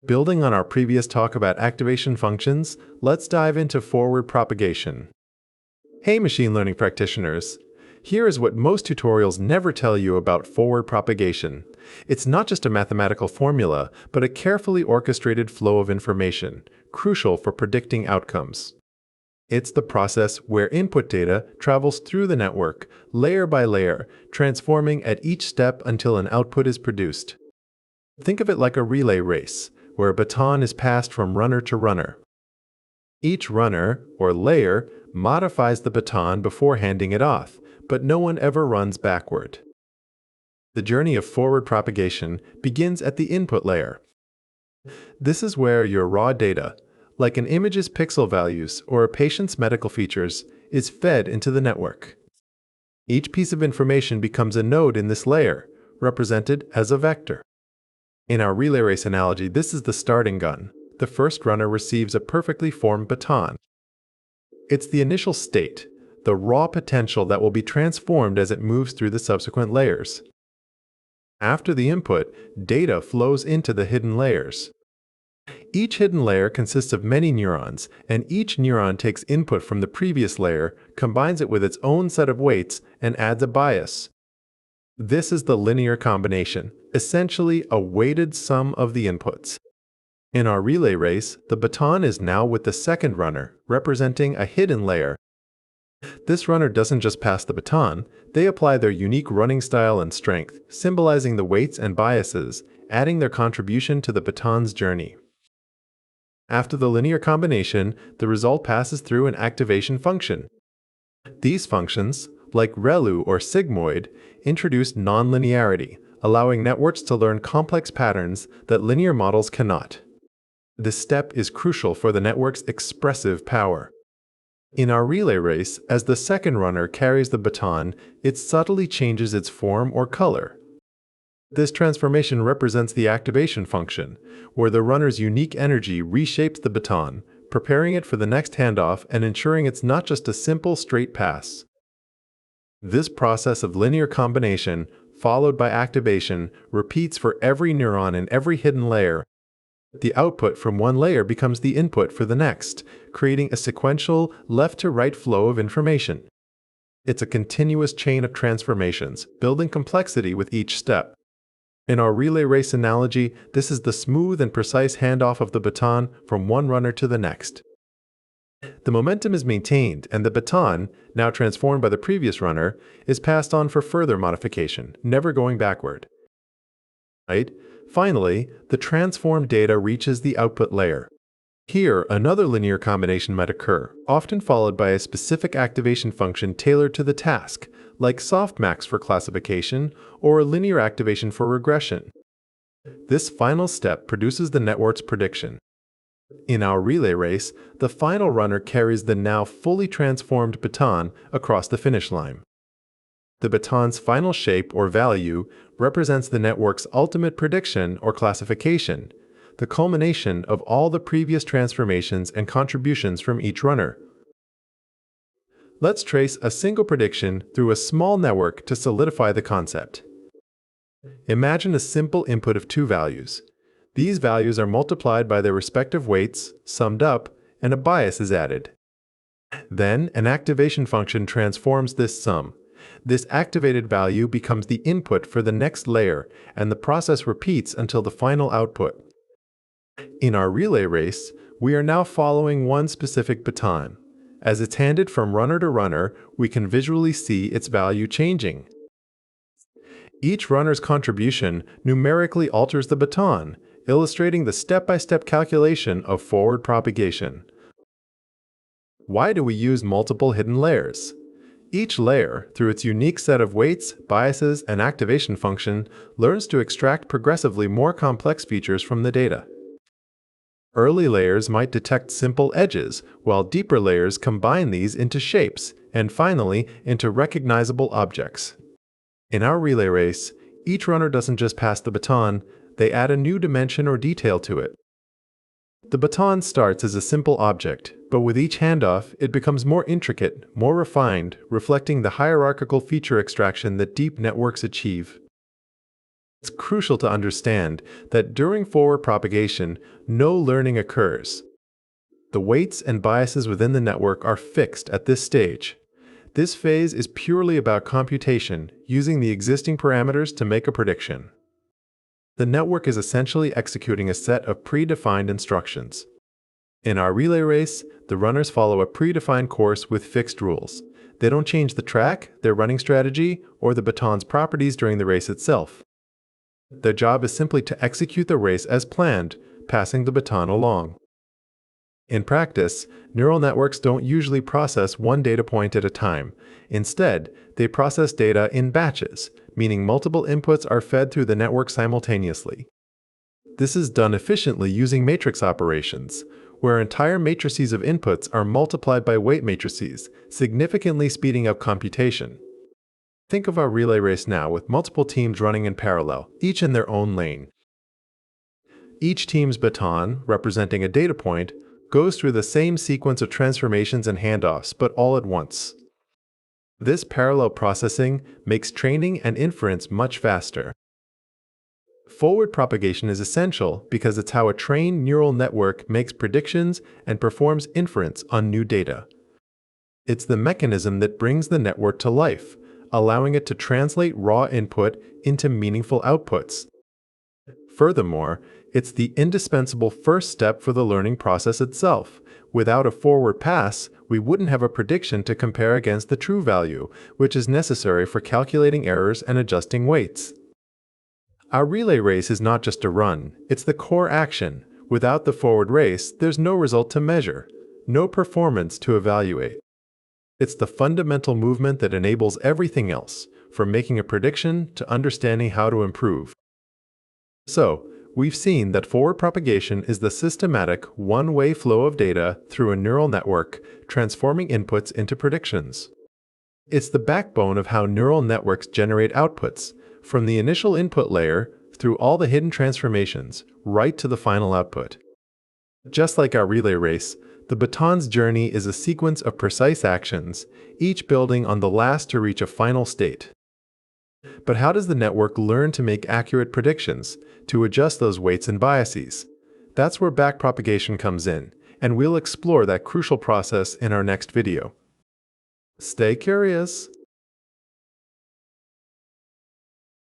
Building on our previous talk about activation functions, let's dive into forward propagation. Hey machine learning practitioners! Here is what most tutorials never tell you about forward propagation. It's not just a mathematical formula, but a carefully orchestrated flow of information, crucial for predicting outcomes. It's the process where input data travels through the network, layer by layer, transforming at each step until an output is produced. Think of it like a relay race, where a baton is passed from runner to runner. Each runner, or layer, modifies the baton before handing it off, but no one ever runs backward. The journey of forward propagation begins at the input layer. This is where your raw data, like an image's pixel values or a patient's medical features, is fed into the network. Each piece of information becomes a node in this layer, represented as a vector. In our relay race analogy, this is the starting gun. The first runner receives a perfectly formed baton. It's the initial state, the raw potential that will be transformed as it moves through the subsequent layers. After the input, data flows into the hidden layers. Each hidden layer consists of many neurons, and each neuron takes input from the previous layer, combines it with its own set of weights, and adds a bias. This is the linear combination, essentially a weighted sum of the inputs. In our relay race, the baton is now with the second runner, representing a hidden layer. This runner doesn't just pass the baton, they apply their unique running style and strength, symbolizing the weights and biases, adding their contribution to the baton's journey. After the linear combination, the result passes through an activation function. These functions, like ReLU or sigmoid, introduce nonlinearity, allowing networks to learn complex patterns that linear models cannot. This step is crucial for the network's expressive power. In our relay race, as the second runner carries the baton, it subtly changes its form or color. This transformation represents the activation function, where the runner's unique energy reshapes the baton, preparing it for the next handoff and ensuring it's not just a simple straight pass. This process of linear combination, followed by activation, repeats for every neuron in every hidden layer. The output from one layer becomes the input for the next, creating a sequential, left-to-right flow of information. It's a continuous chain of transformations, building complexity with each step. In our relay race analogy, this is the smooth and precise handoff of the baton from one runner to the next. The momentum is maintained, and the baton, now transformed by the previous runner, is passed on for further modification, never going backward. Finally, the transformed data reaches the output layer. Here, another linear combination might occur, often followed by a specific activation function tailored to the task, like softmax for classification or a linear activation for regression. This final step produces the network's prediction. In our relay race, the final runner carries the now fully transformed baton across the finish line. The baton's final shape or value represents the network's ultimate prediction or classification, the culmination of all the previous transformations and contributions from each runner. Let's trace a single prediction through a small network to solidify the concept. Imagine a simple input of two values. These values are multiplied by their respective weights, summed up, and a bias is added. Then, an activation function transforms this sum. This activated value becomes the input for the next layer, and the process repeats until the final output. In our relay race, we are now following one specific baton. As it's handed from runner to runner, we can visually see its value changing. Each runner's contribution numerically alters the baton, illustrating the step-by-step calculation of forward propagation. Why do we use multiple hidden layers? Each layer, through its unique set of weights, biases, and activation function, learns to extract progressively more complex features from the data. Early layers might detect simple edges, while deeper layers combine these into shapes, and finally, into recognizable objects. In our relay race, each runner doesn't just pass the baton, they add a new dimension or detail to it. The baton starts as a simple object, but with each handoff, it becomes more intricate, more refined, reflecting the hierarchical feature extraction that deep networks achieve. It's crucial to understand that during forward propagation, no learning occurs. The weights and biases within the network are fixed at this stage. This phase is purely about computation, using the existing parameters to make a prediction. The network is essentially executing a set of predefined instructions. In our relay race, the runners follow a predefined course with fixed rules. They don't change the track, their running strategy, or the baton's properties during the race itself. Their job is simply to execute the race as planned, passing the baton along. In practice, neural networks don't usually process one data point at a time. Instead, they process data in batches, meaning multiple inputs are fed through the network simultaneously. This is done efficiently using matrix operations, where entire matrices of inputs are multiplied by weight matrices, significantly speeding up computation. Think of our relay race now with multiple teams running in parallel, each in their own lane. Each team's baton, representing a data point, goes through the same sequence of transformations and handoffs, but all at once. This parallel processing makes training and inference much faster. Forward propagation is essential because it's how a trained neural network makes predictions and performs inference on new data. It's the mechanism that brings the network to life, allowing it to translate raw input into meaningful outputs. Furthermore, it's the indispensable first step for the learning process itself. Without a forward pass, we wouldn't have a prediction to compare against the true value, which is necessary for calculating errors and adjusting weights. Our relay race is not just a run, it's the core action. Without the forward race, there's no result to measure, no performance to evaluate. It's the fundamental movement that enables everything else, from making a prediction to understanding how to improve. So, we've seen that forward propagation is the systematic, one-way flow of data through a neural network, transforming inputs into predictions. It's the backbone of how neural networks generate outputs, from the initial input layer through all the hidden transformations, right to the final output. Just like our relay race, the baton's journey is a sequence of precise actions, each building on the last to reach a final state. But how does the network learn to make accurate predictions, to adjust those weights and biases? That's where backpropagation comes in, and we'll explore that crucial process in our next video. Stay curious!